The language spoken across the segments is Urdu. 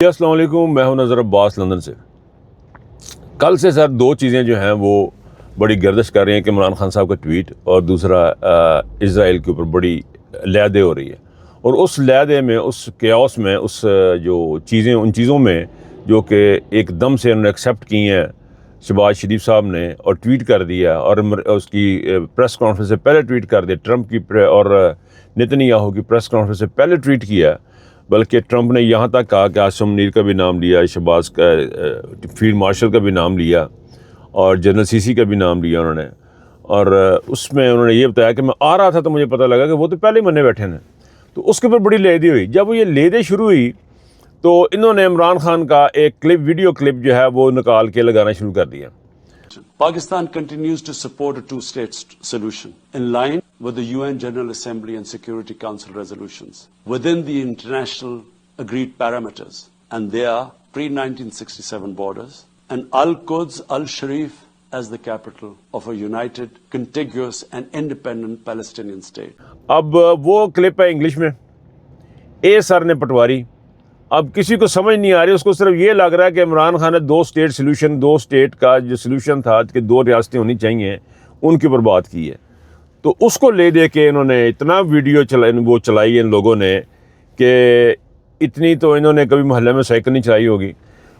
السلام علیکم، میں ہوں نظر عباس لندن سے۔ کل سے سر دو چیزیں جو ہیں وہ بڑی گردش کر رہی ہیں کہ عمران خان صاحب کا ٹویٹ اور دوسرا اسرائیل کے اوپر بڑی لیادے ہو رہی ہے، اور اس لیادے میں، اس کیاس میں، اس جو چیزیں، ان چیزوں میں جو کہ ایک دم سے انہوں نے ایکسیپٹ کی ہیں شہباز شریف صاحب نے اور ٹویٹ کر دیا، اور اس کی پریس کانفرنس سے پہلے ٹویٹ کر دیا، ٹرمپ کی اور نتن یاہو کی پریس کانفرنس سے پہلے ٹویٹ کیا، بلکہ ٹرمپ نے یہاں تک کہا کہ عاصم منیر کا بھی نام لیا، شہباز کا فیلڈ مارشل کا بھی نام لیا، اور جنرل سیسی کا بھی نام لیا انہوں نے، اور اس میں انہوں نے یہ بتایا کہ میں آ رہا تھا تو مجھے پتہ لگا کہ وہ تو پہلے ہی مننے بیٹھے ہیں۔ تو اس کے اوپر بڑی لیدی ہوئی۔ جب وہ یہ لیدیں شروع ہوئی تو انہوں نے عمران خان کا ایک کلپ، ویڈیو کلپ جو ہے وہ نکال کے لگانا شروع کر دیا۔ Pakistan continues to support a two-state solution in line with the UN General Assembly and Security Council resolutions within the international agreed parameters, and they are pre-1967 borders and Al-Quds Al-Sharif as the capital of a united, contiguous and independent Palestinian state. اب وہ کلپ ہے انگلش میں، اے سر نے پٹواری، اب کسی کو سمجھ نہیں آ رہی، اس کو صرف یہ لگ رہا ہے کہ عمران خان نے دو اسٹیٹ کا جو سلوشن تھا کہ دو ریاستیں ہونی چاہیے، ان کے اوپر بات کی ہے۔ تو اس کو لے دے کے انہوں نے اتنا ویڈیو چلائی ان لوگوں نے کہ اتنی تو انہوں نے کبھی محلے میں سائیکل نہیں چلائی ہوگی۔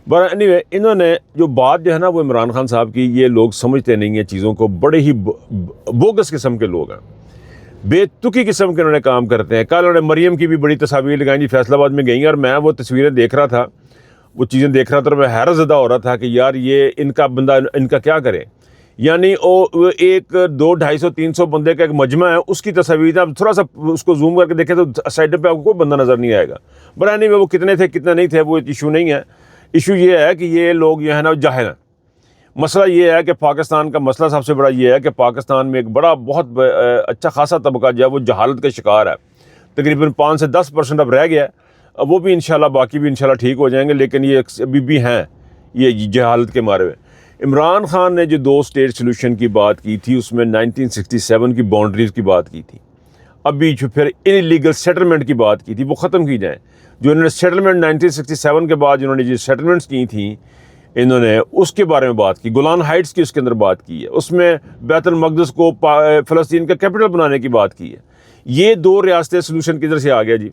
بٹ اینی وے، انہوں نے جو بات جو ہے نا وہ عمران خان صاحب کی، یہ لوگ سمجھتے نہیں ہیں چیزوں کو، بڑے ہی بوگس قسم کے لوگ ہیں، بے تکی قسم کے انہوں نے کام کرتے ہیں۔ کل انہوں نے مریم کی بھی بڑی تصاویر لگائیں جی، فیصل آباد میں گئیں، اور میں وہ تصویریں دیکھ رہا تھا، وہ چیزیں دیکھ رہا تھا، اور میں حیرت زدہ ہو رہا تھا کہ یار یہ ان کا بندہ ان کا کیا کرے۔ یعنی وہ ایک 200، 250، 300 بندے کا ایک مجمع ہے، اس کی تصاویر، آپ تھوڑا سا اس کو زوم کر کے دیکھیں تو سائڈ پہ آپ کو کوئی بندہ نظر نہیں آئے گا۔ برانی میں وہ کتنے تھے کتنے نہیں تھے وہ ایشو نہیں ہے، ایشو یہ ہے کہ یہ لوگ جو ہے نا جاہل ہیں۔ مسئلہ یہ ہے کہ پاکستان کا مسئلہ سب سے بڑا یہ ہے کہ پاکستان میں ایک بہت اچھا خاصا طبقہ جو ہے وہ جہالت کا شکار ہے، تقریباً 5 سے 10% اب رہ گیا ہے، وہ بھی انشاءاللہ، باقی بھی انشاءاللہ ٹھیک ہو جائیں گے، لیکن یہ ابھی بھی ہیں یہ جہالت کے مارے ہوئے۔ عمران خان نے جو دو اسٹیٹ سلوشن کی بات کی تھی، اس میں 1967 کی باؤنڈریز کی بات کی تھی، ابھی جو پھر انلیگل سیٹلمنٹ کی بات کی تھی وہ ختم کی جائیں۔ جو انہوں نے سیٹلمنٹ 1967 کے بعد جنہوں نے جو سیٹلمنٹس کی تھیں، انہوں نے اس کے بارے میں بات کی، گولان ہائٹس کی اس کے اندر بات کی ہے، اس میں بیت المقدس کو فلسطین کا کیپٹل بنانے کی بات کی ہے۔ یہ دو ریاستیں سلوشن کدھر سے آ گیا جی،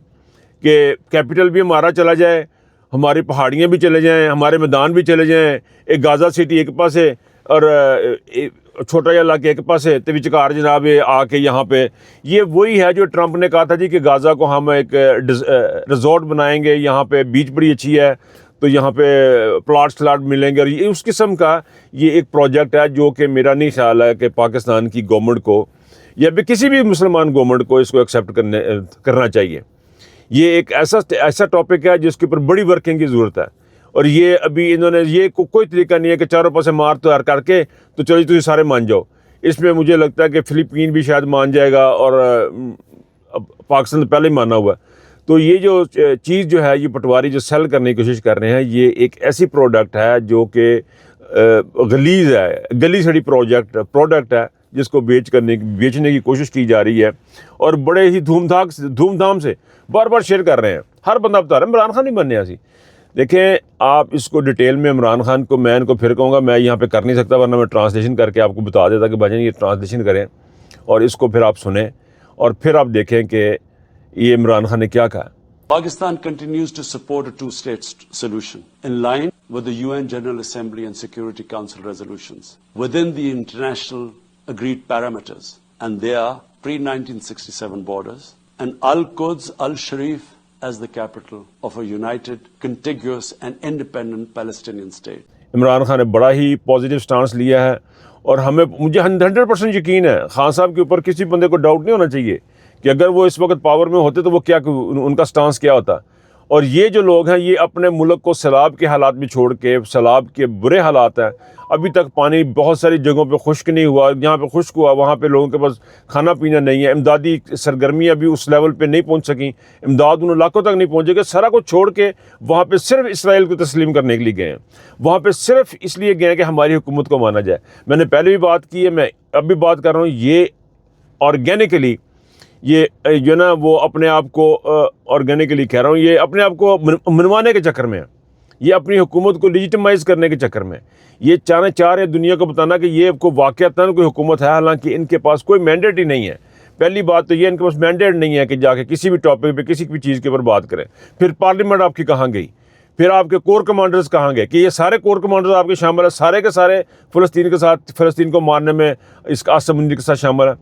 کہ کیپٹل بھی ہمارا چلا جائے، ہماری پہاڑیاں بھی چلے جائیں، ہمارے میدان بھی چلے جائیں، ایک غازہ سٹی ایک پاس ہے اور چھوٹا یا علاقہ ایک پاس ہے، تو وچکار جناب آ کے یہاں پہ یہ وہی ہے جو ٹرمپ نے کہا تھا جی کہ غازہ کو ہم ایک ریزورٹ بنائیں گے، یہاں پہ بیچ بڑی اچھی ہے تو یہاں پہ پلاٹ ملیں گے، اور یہ اس قسم کا یہ ایک پروجیکٹ ہے جو کہ میرا نہیں خیال ہے کہ پاکستان کی گورنمنٹ کو یا بھی کسی بھی مسلمان گورنمنٹ کو اس کو ایکسیپٹ کرنا چاہیے۔ یہ ایک ایسا ٹاپک ہے جس کے اوپر بڑی ورکنگ کی ضرورت ہے، اور یہ ابھی انہوں نے یہ کوئی طریقہ نہیں ہے کہ چاروں پاسے مار تیار کر کے تو چلو تجھے سارے مان جاؤ۔ اس میں مجھے لگتا ہے کہ فلپین بھی شاید مان جائے گا، اور پاکستان پہلے ہی مانا ہوا ہے۔ تو یہ جو چیز جو ہے، یہ پٹواری جو سیل کرنے کی کوشش کر رہے ہیں، یہ ایک ایسی پروڈکٹ ہے جو کہ غلیظ ہے، گلی سڑی پروڈکٹ ہے، جس کو بیچنے کی کوشش کی جا رہی ہے، اور بڑے ہی دھوم دھام سے بار بار شیئر کر رہے ہیں۔ ہر بندہ بتا رہا ہے عمران خان نہیں بننے ایسی۔ دیکھیں آپ اس کو ڈیٹیل میں عمران خان کو میں ان کو پھر کہوں گا، میں یہاں پہ کر نہیں سکتا، ورنہ میں ٹرانسلیشن کر کے آپ کو بتا دیتا کہ بھائی یہ ٹرانسلیشن کریں اور اس کو پھر آپ سنیں، اور پھر آپ دیکھیں کہ یہ عمران خان نے کیا کہا۔ Pakistan continues to support a two-state solution in line with the UN General Assembly and Security Council resolutions within the international agreed parameters, and they are pre-1967 borders and Al-Quds Al-Sharif as the capital of a united, contiguous and independent Palestinian state. Imran Khan نے بڑا ہی پازیٹیو سٹانس لیا ہے، اور مجھے 100% یقین ہے خان صاحب کے اوپر، کسی بندے کو ڈاؤٹ نہیں ہونا چاہیے کہ اگر وہ اس وقت پاور میں ہوتے تو وہ کیا ان کا سٹانس کیا ہوتا۔ اور یہ جو لوگ ہیں یہ اپنے ملک کو سیلاب کے حالات میں چھوڑ کے، سیلاب کے برے حالات ہیں، ابھی تک پانی بہت ساری جگہوں پہ خشک نہیں ہوا، جہاں پہ خشک ہوا وہاں پہ لوگوں کے پاس کھانا پینا نہیں ہے، امدادی سرگرمیاں بھی اس لیول پہ نہیں پہنچ سکیں، امداد ان علاقوں تک نہیں پہنچے گا، سارا کچھ چھوڑ کے وہاں پہ صرف اسرائیل کو تسلیم کرنے کے لیے گئے ہیں، وہاں پہ صرف اس لیے گئے ہیں کہ ہماری حکومت کو مانا جائے۔ میں نے پہلے بھی بات کی ہے، میں اب بھی بات کر رہا ہوں، یہ آرگینیکلی یہ جو نا وہ اپنے آپ کو آرگینیکلی کہہ رہا ہوں، یہ اپنے آپ کو منوانے کے چکر میں ہے۔ یہ اپنی حکومت کو لیجیٹمائز کرنے کے چکر میں یہ چاہ رہے ہیں دنیا کو بتانا کہ یہ کوئی واقعتاً کوئی حکومت ہے، حالانکہ ان کے پاس کوئی مینڈیٹ ہی نہیں ہے۔ پہلی بات تو یہ ان کے پاس مینڈیٹ نہیں ہے کہ جا کے کسی بھی ٹاپک پہ کسی بھی چیز کے اوپر بات کریں۔ پھر پارلیمنٹ آپ کی کہاں گئی؟ پھر آپ کے کور کمانڈرز کہاں گئے کہ یہ سارے کور کمانڈرز آپ کے شامل ہیں، سارے کے سارے فلسطین کے ساتھ، فلسطین کو مارنے میں اس عاصم منیر کے ساتھ شامل ہے۔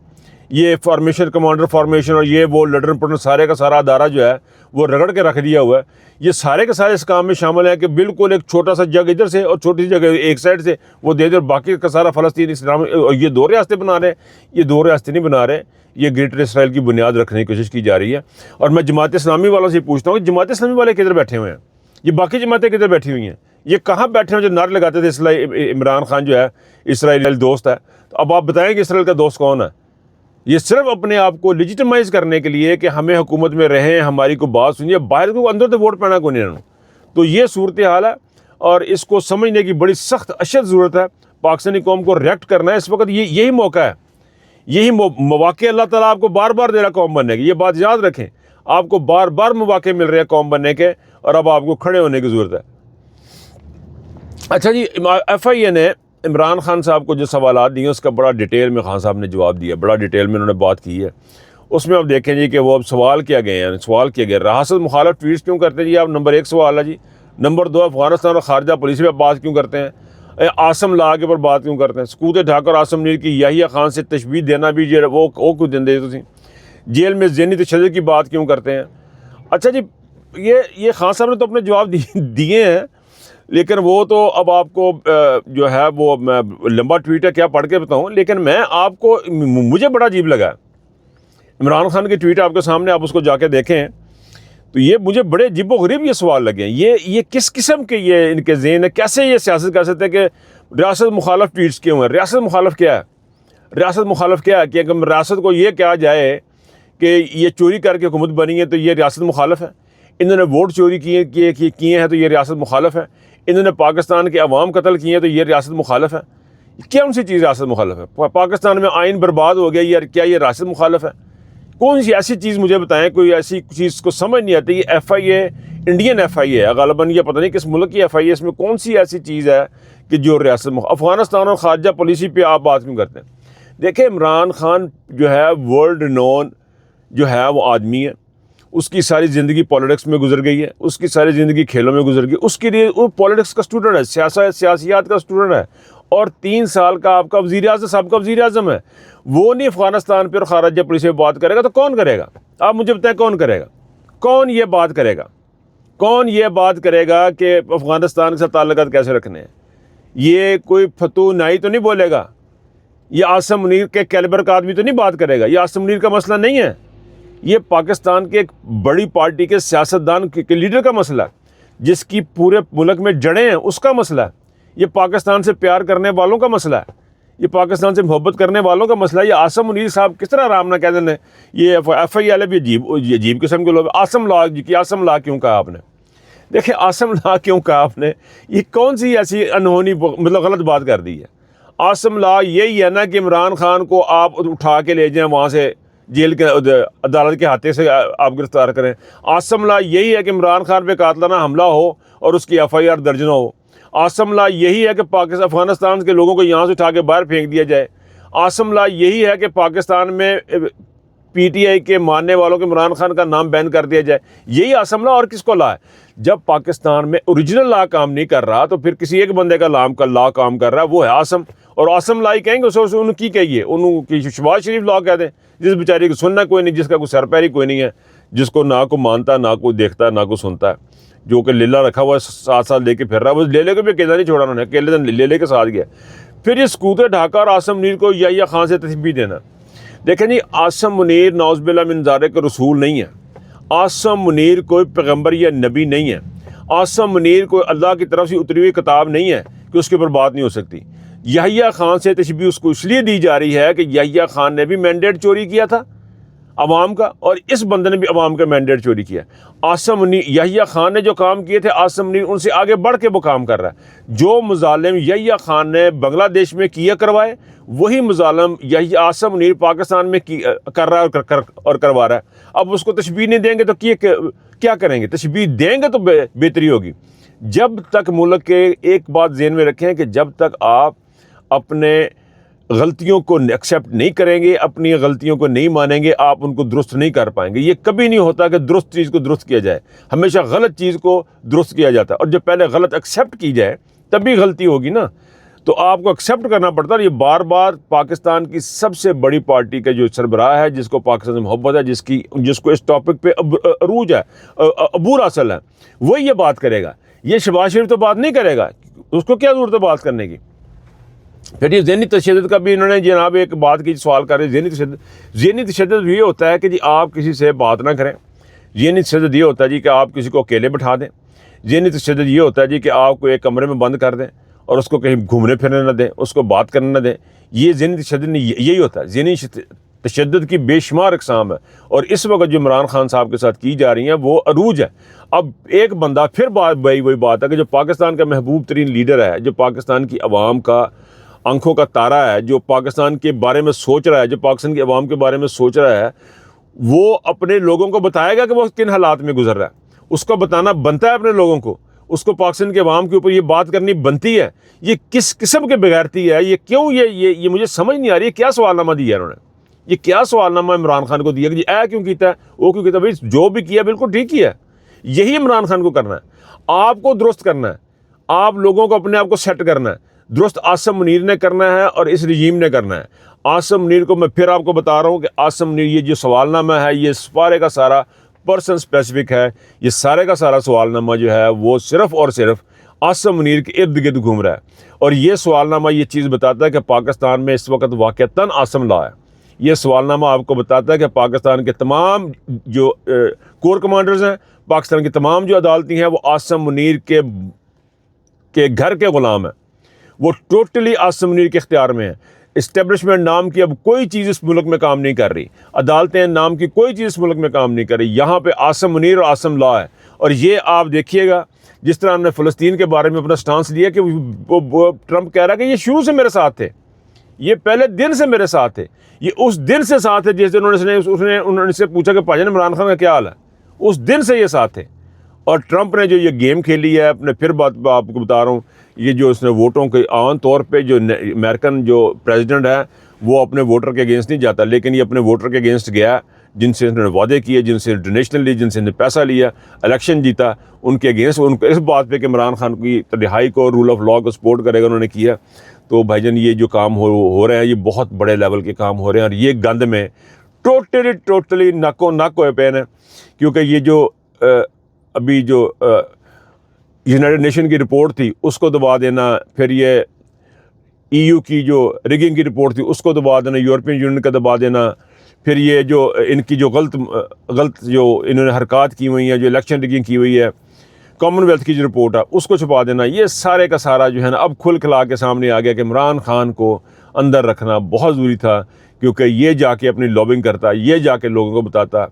یہ فارمیشن کمانڈر فارمیشن اور یہ وہ لڈن پٹن سارے کا سارا ادارہ جو ہے وہ رگڑ کے رکھ دیا ہوا ہے۔ یہ سارے کے سارے اس کام میں شامل ہیں کہ بالکل ایک چھوٹا سا جگ ادھر سے اور چھوٹی سی جگہ ایک سائڈ سے وہ دے دے، اور باقی کا سارا فلسطین اسلام، اور یہ دو ریاستیں بنا رہے ہیں۔ یہ دو ریاستیں نہیں بنا رہے، یہ گریٹر اسرائیل کی بنیاد رکھنے کی کوشش کی جا رہی ہے۔ اور میں جماعت اسلامی والوں سے پوچھتا ہوں کہ جماعت اسلامی والے کدھر بیٹھے ہوئے ہیں؟ یہ باقی جماعتیں کدھر بیٹھی ہوئی ہیں؟ یہ کہاں بیٹھے ہیں جو نعرے لگاتے تھے عمران خان جو ہے اسرائیل دوست ہے؟ تو اب آپ بتائیں کہ اسرائیل کا دوست کون ہے؟ یہ صرف اپنے آپ کو لیجیٹمائز کرنے کے لیے کہ ہمیں حکومت میں رہیں، ہماری کو بات سنیے، باہر کو اندر تو ووٹ پانا کو نہیں رہنا۔ تو یہ صورتحال ہے اور اس کو سمجھنے کی بڑی سخت اشد ضرورت ہے۔ پاکستانی قوم کو ریئیکٹ کرنا ہے اس وقت، یہی موقع ہے، یہی مواقع اللہ تعالیٰ آپ کو بار بار دے رہا قوم بننے کے۔ یہ بات یاد رکھیں، آپ کو بار بار مواقع مل رہے ہیں قوم بننے کے، اور اب آپ کو کھڑے ہونے کی ضرورت ہے۔ اچھا جی، ایف آئی اے نے عمران خان صاحب کو جو سوالات دیے اس کا بڑا ڈیٹیل میں خان صاحب نے جواب دیا، بڑا ڈیٹیل میں انہوں نے بات کی ہے۔ اس میں آپ دیکھیں جی کہ وہ اب سوال کیا گئے ریاست مخالف ٹویٹس کیوں کرتے ہیں جی آپ؟ نمبر 1 سوال ہے جی۔ نمبر 2، افغانستان اور خارجہ پالیسی پہ بات کیوں کرتے ہیں؟ عاصم لا کے اوپر بات کیوں کرتے ہیں؟ سکوت ڈھاکہ اور عاصم منیر کی یحییٰ خان سے تشبیہ دینا بھی جو وہ کیوں دیں تسی؟ جیل میں ذہنی تشدد کی بات کیوں کرتے ہیں؟ اچھا جی، یہ خان صاحب نے تو اپنے جواب دیے ہیں، لیکن وہ تو اب آپ کو جو ہے وہ میں لمبا ٹویٹ ہے کیا پڑھ کے بتاؤں، لیکن میں آپ کو مجھے بڑا عجیب لگا عمران خان کے ٹویٹ آپ کے سامنے، آپ اس کو جا کے دیکھیں تو یہ مجھے بڑے عجیب و غریب یہ سوال لگے ہیں۔ یہ کس قسم کے یہ ان کے ذہن ہے؟ کیسے یہ سیاست کر سکتے ہیں کہ ریاست مخالف ٹویٹس کیوں ہیں؟ ریاست مخالف کیا ہے؟ ریاست مخالف کیا ہے کہ اگر ریاست کو یہ کہا جائے کہ یہ چوری کر کے حکومت بنی ہے تو یہ ریاست مخالف ہے، انہوں نے ووٹ چوری کیے ہیں تو یہ ریاست مخالف ہے، انہوں نے پاکستان کے عوام قتل کیے ہیں تو یہ ریاست مخالف ہے۔ کون سی چیز ریاست مخالف ہے؟ پاکستان میں آئین برباد ہو گیا، یہ کیا یہ ریاست مخالف ہے؟ کون سی ایسی چیز مجھے بتائیں، کوئی ایسی چیز کو سمجھ نہیں آتی۔ یہ ایف آئی اے انڈین ایف آئی اے ہے غالباً، یہ پتہ نہیں کس ملک کی ایف آئی اے، اس میں کون سی ایسی چیز ہے کہ جو ریاست افغانستان اور خارجہ پالیسی پہ آپ بات کیوں کرتے ہیں؟ دیکھیں عمران خان جو ہے ورلڈ نون جو ہے وہ آدمی ہے، اس کی ساری زندگی پالیٹکس میں گزر گئی ہے، اس کی ساری زندگی کھیلوں میں گزر گئی، اس کے لیے وہ پالیٹکس کا اسٹوڈنٹ ہے، سیاسیات کا اسٹوڈنٹ ہے، اور 3 سال کا آپ کا وزیر اعظم صاحب کا وزیر اعظم ہے۔ وہ نہیں افغانستان پہ اور خارجہ پالیسی پہ بات کرے گا تو کون کرے گا؟ آپ مجھے بتائیں کون کرے گا؟ کون یہ بات کرے گا؟ کون یہ بات کرے گا کہ افغانستان کے ساتھ تعلقات کیسے رکھنے ہیں؟ یہ کوئی فتو نائی تو نہیں بولے گا، یہ عاصم منیر کے کیلیبر کا آدمی تو نہیں بات کرے گا۔ یہ عاصم منیر کا مسئلہ نہیں ہے، یہ پاکستان کے ایک بڑی پارٹی کے سیاستدان کے لیڈر کا مسئلہ ہے، جس کی پورے ملک میں جڑیں ہیں، اس کا مسئلہ ہے۔ یہ پاکستان سے پیار کرنے والوں کا مسئلہ ہے، یہ پاکستان سے محبت کرنے والوں کا مسئلہ ہے۔ یہ عاصم منیر صاحب کس طرح آرام نہ کہہ دیں، یہ ایف آئی والے بھی عجیب قسم کے لوگ۔ عاصم لا کیوں کہا آپ نے؟ دیکھیں عاصم لا کیوں کہا آپ نے؟ یہ کون سی ایسی انہونی مطلب غلط بات کر دی ہے؟ عاصم لا یہی ہے نا کہ عمران خان کو آپ اٹھا کے لے جائیں وہاں سے، جیل کے عدالت کے ہاتھے سے آپ گرفتار کریں۔ عاصم لا یہی ہے کہ عمران خان پہ قاتلانہ حملہ ہو اور اس کی ایف آئی آر درج نہ ہو۔ عاصم لا یہی ہے کہ افغانستان کے لوگوں کو یہاں سے اٹھا کے باہر پھینک دیا جائے۔ عاصم لا یہی ہے کہ پاکستان میں پی ٹی آئی کے ماننے والوں کے عمران خان کا نام بین کر دیا جائے۔ یہی عاصم لا، اور کس کو لا ہے؟ جب پاکستان میں اوریجنل لا کام نہیں کر رہا تو پھر کسی ایک بندے کا لا کام کر رہا ہے، وہ ہے عاصم۔ اور عاصم لا ہی کہیں گے اسے، ان کی کہیے، انہوں کی شہباز شریف لا کہہ دیں، جس بیچاری کو سننا کوئی نہیں، جس کا کوئی سر پیری کوئی نہیں ہے، جس کو نہ کو مانتا، نہ کو دیکھتا، نہ کو سنتا ہے، جو کہ لیلا رکھا ہوا ہے 7 سال لے کے پھر رہا ہے۔ وہ لیلے کو بھی اکیلا نہیں چھوڑا انہوں نے، اکیلے دن لیلے کے ساتھ گیا۔ پھر یہ سکوت ڈھاکہ اور عاصم منیر کو یحییٰ خان سے تشبیہ دینا۔ دیکھیں جی، عاصم منیر نعوذ باللہ من ذالک کا رسول نہیں ہے، عاصم منیر کوئی پیغمبر یا نبی نہیں ہے، عاصم منیر کوئی اللہ کی طرف سے اتری ہوئی کتاب نہیں ہے کہ اس کے اوپر بات نہیں ہو سکتی۔ یحییٰ خان سے تشبیہ اس کو اس لیے دی جا رہی ہے کہ یحییٰ خان نے بھی مینڈیٹ چوری کیا تھا عوام کا، اور اس بندے نے بھی عوام کا مینڈیٹ چوری کیا۔ عاصم منیر، یحییٰ خان نے جو کام کیے تھے، عاصم منیر ان سے آگے بڑھ کے وہ کام کر رہا ہے۔ جو مظالم یحییٰ خان نے بنگلہ دیش میں کیا کروائے، وہی مظالم عاصم منیر پاکستان میں کر رہا ہے اور کروا رہا ہے۔ اب اس کو تشبیہ نہیں دیں گے تو کیا کریں گے؟ تشبیہ دیں گے تو بہتری ہوگی۔ جب تک ملک کے ایک بات ذہن میں رکھیں کہ جب تک آپ اپنے غلطیوں کو ایکسیپٹ نہیں کریں گے، اپنی غلطیوں کو نہیں مانیں گے، آپ ان کو درست نہیں کر پائیں گے۔ یہ کبھی نہیں ہوتا کہ درست چیز کو درست کیا جائے، ہمیشہ غلط چیز کو درست کیا جاتا ہے، اور جب پہلے غلط ایکسیپٹ کی جائے تبھی غلطی ہوگی نا۔ تو آپ کو ایکسیپٹ کرنا پڑتا ہے۔ یہ بار بار پاکستان کی سب سے بڑی پارٹی کا جو سربراہ ہے، جس کو پاکستان سے محبت ہے، جس کو اس ٹاپک پہ عروج ہے، عبور حاصل ہے، وہی یہ بات کرے گا۔ یہ شہباز شریف تو بات نہیں کرے گا، اس کو کیا ضرورت ہے بات کرنے کی؟ پھر یہ ذہنی تشدد کا بھی انہوں نے جناب ایک بات کی، سوال کر رہے ذہنی تشدد یہ ہوتا ہے کہ جی آپ کسی سے بات نہ کریں۔ ذہنی تشدد یہ ہوتا ہے جی کہ آپ کسی کو اکیلے بٹھا دیں۔ ذہنی تشدد یہ ہوتا ہے جی کہ آپ کو ایک کمرے میں بند کر دیں اور اس کو کہیں گھومنے پھرنے نہ دیں، اس کو بات کرنے نہ دیں۔ یہ ذہنی تشدد نہیں، یہی ہوتا ہے۔ ذہنی تشدد کی بے شمار اقسام ہے، اور اس وقت جو عمران خان صاحب کے ساتھ کی جا رہی ہیں وہ عروج ہے۔ اب ایک بندہ پھر وہی بات ہے کہ جو پاکستان کا محبوب ترین لیڈر ہے، جو پاکستان کی عوام کا آنکھوں کا تارا ہے، جو پاکستان کے بارے میں سوچ رہا ہے، جو پاکستان کی عوام کے بارے میں سوچ رہا ہے، وہ اپنے لوگوں کو بتائے گا کہ وہ کن حالات میں گزر رہا ہے۔ اس کو بتانا بنتا ہے اپنے لوگوں کو، اس کو پاکستان کے عوام کے اوپر یہ بات کرنی بنتی ہے۔ یہ کس قسم کے بغیرتی ہے؟ یہ کیوں یہ مجھے سمجھ نہیں آ رہی ہے۔ کیا سوال نامہ دیا ہے انہوں نے؟ یہ کیا سوال نامہ عمران خان کو دیا کہ جی اے کیوں کیتا ہے، وہ کیوں کیتا ہے؟ بھائی جو بھی کیا بالکل ٹھیک کیا ہے۔ یہی عمران خان کو کرنا ہے، آپ کو درست کرنا ہے، آپ لوگوں کو اپنے آپ کو سیٹ کرنا ہے۔ درست عاصم منیر نے کرنا ہے اور اس رجیم نے کرنا ہے۔ عاصم منیر کو میں پھر آپ کو بتا رہا ہوں کہ عاصم منیر یہ جو سوال نامہ ہے، یہ سارے کا سارا پرسن اسپیسیفک ہے۔ یہ سارے کا سارا سوال نامہ جو ہے وہ صرف اور صرف عاصم منیر کے ارد گرد گھوم رہا ہے، اور یہ سوال نامہ یہ چیز بتاتا ہے کہ پاکستان میں اس وقت واقعتاً عاصم لا ہے۔ یہ سوال نامہ آپ کو بتاتا ہے کہ پاکستان کے تمام جو کور کمانڈرز ہیں، پاکستان کی تمام جو عدالتیں ہیں، وہ عاصم منیر کے گھر کے غلام ہیں۔ وہ ٹوٹلی عاصم منیر کے اختیار میں ہے۔ اسٹیبلشمنٹ نام کی اب کوئی چیز اس ملک میں کام نہیں کر رہی، عدالتیں نام کی کوئی چیز اس ملک میں کام نہیں کر رہی۔ یہاں پہ عاصم منیر اور عاصم لا ہے۔ اور یہ آپ دیکھیے گا، جس طرح ہم نے فلسطین کے بارے میں اپنا سٹانس لیا کہ وہ ٹرمپ کہہ رہا ہے کہ یہ شروع سے میرے ساتھ تھے، یہ پہلے دن سے میرے ساتھ تھے، یہ اس دن سے ساتھ ہے جس دن انہوں نے سے پوچھا کہ بھائی جان عمران خان کا کیا حال ہے، اس دن سے یہ ساتھ تھے۔ اور ٹرمپ نے جو یہ گیم کھیلی ہے، اپنے پھر بات آپ کو بتا رہا ہوں، یہ جو اس نے ووٹوں کے عام طور پہ جو امریکن جو پریزیڈنٹ ہے وہ اپنے ووٹر کے اگینسٹ نہیں جاتا، لیکن یہ اپنے ووٹر کے اگینسٹ گیا، جن سے انہوں نے وعدے کیے، جن سے ڈونیشن لی، جن سے انہوں نے پیسہ لیا، الیکشن جیتا، ان کے اگینسٹ، ان کو اس بات پہ کہ عمران خان کی رہائی کو، رول آف لا کو سپورٹ کرے گا، انہوں نے کیا۔ تو بھائی جان یہ جو کام ہو رہے ہیں، یہ بہت بڑے لیول کے کام ہو رہے ہیں، اور یہ گند میں ٹوٹلی نکو نک ہوئے پین ہے، کیونکہ یہ جو ابھی جو یونائٹڈ نیشن کی رپورٹ تھی اس کو دبا دینا، پھر یہ EU کی جو ریگنگ کی رپورٹ تھی اس کو دبا دینا، یورپین یونین کا دبا دینا، پھر یہ جو ان کی جو غلط جو انہوں نے حرکات کی ہوئی ہیں، جو الیکشن ریگنگ کی ہوئی ہے، کامن ویلتھ کی جو رپورٹ ہے اس کو چھپا دینا، یہ سارے کا سارا جو ہے نا اب کھل کھلا کے سامنے آ گیا کہ عمران خان کو اندر رکھنا بہت ضروری تھا، کیونکہ یہ جا کے اپنی لابنگ کرتا، یہ جا کے لوگوں کو بتاتا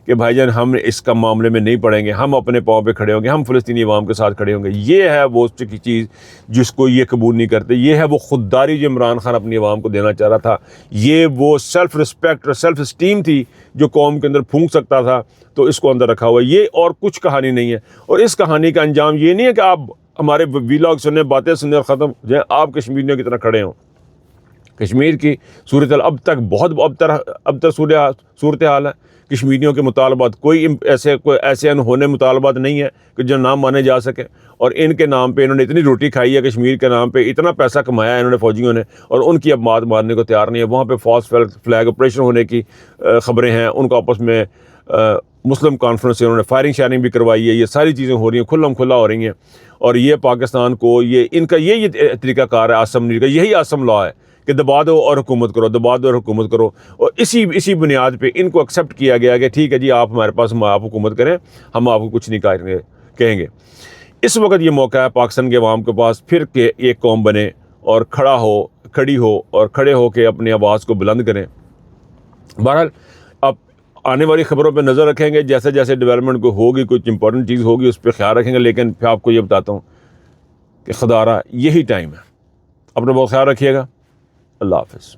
کہ بھائی جان ہم اس کا معاملے میں نہیں پڑیں گے، ہم اپنے پاؤں پہ کھڑے ہوں گے، ہم فلسطینی عوام کے ساتھ کھڑے ہوں گے۔ یہ ہے وہ چیز جس کو یہ قبول نہیں کرتے، یہ ہے وہ خودداری جو عمران خان اپنی عوام کو دینا چاہ رہا تھا، یہ وہ سیلف رسپیکٹ اور سیلف اسٹیم تھی جو قوم کے اندر پھونک سکتا تھا، تو اس کو اندر رکھا ہوا ہے۔ یہ اور کچھ کہانی نہیں ہے، اور اس کہانی کا انجام یہ نہیں ہے کہ آپ ہمارے ویلاگ سنیں، باتیں سنیں اور ختم ہو جائیں، آپ کشمیریوں کی طرح کھڑے ہوں۔ کشمیر کی صورتحال اب تک بہت ابتر صورتحال ہے۔ کشمیریوں کے مطالبات کوئی ایسے انہونے مطالبات نہیں ہے کہ جو نام مانے جا سکے، اور ان کے نام پہ انہوں نے اتنی روٹی کھائی ہے، کشمیر کے نام پہ اتنا پیسہ کمایا ہے انہوں نے فوجیوں نے، اور ان کی اب بات ماننے کو تیار نہیں ہے۔ وہاں پہ فالس فلیگ آپریشن ہونے کی خبریں ہیں، ان کو آپس میں مسلم کانفرنس سے انہوں نے فائرنگ شائرنگ بھی کروائی ہے۔ یہ ساری چیزیں ہو رہی ہیں، کھلا ہو رہی ہیں، اور یہ پاکستان کو ان کا یہ طریقہ کار ہے عاصم منیر کا، یہی عاصم لا ہے کہ دبا دو اور حکومت کرو، دبا دو اور حکومت کرو، اور اسی بنیاد پہ ان کو ایکسیپٹ کیا گیا کہ ٹھیک ہے جی آپ ہمارے پاس، آپ حکومت کریں، ہم آپ کو کچھ نہیں کہیں گے۔ اس وقت یہ موقع ہے پاکستان کے عوام کے پاس پھر کہ ایک قوم بنے اور کھڑی ہو اور کھڑے ہو کے اپنی آواز کو بلند کریں۔ بہرحال اب آنے والی خبروں پہ نظر رکھیں گے، جیسے جیسے ڈیولپمنٹ کو ہوگی، کچھ امپورٹنٹ چیز ہوگی اس پہ خیال رکھیں گے، لیکن پھر آپ کو یہ بتاتا ہوں کہ خدا رہا یہی ٹائم ہے۔ اپنا بہت خیال رکھیے گا، اللہ حافظ۔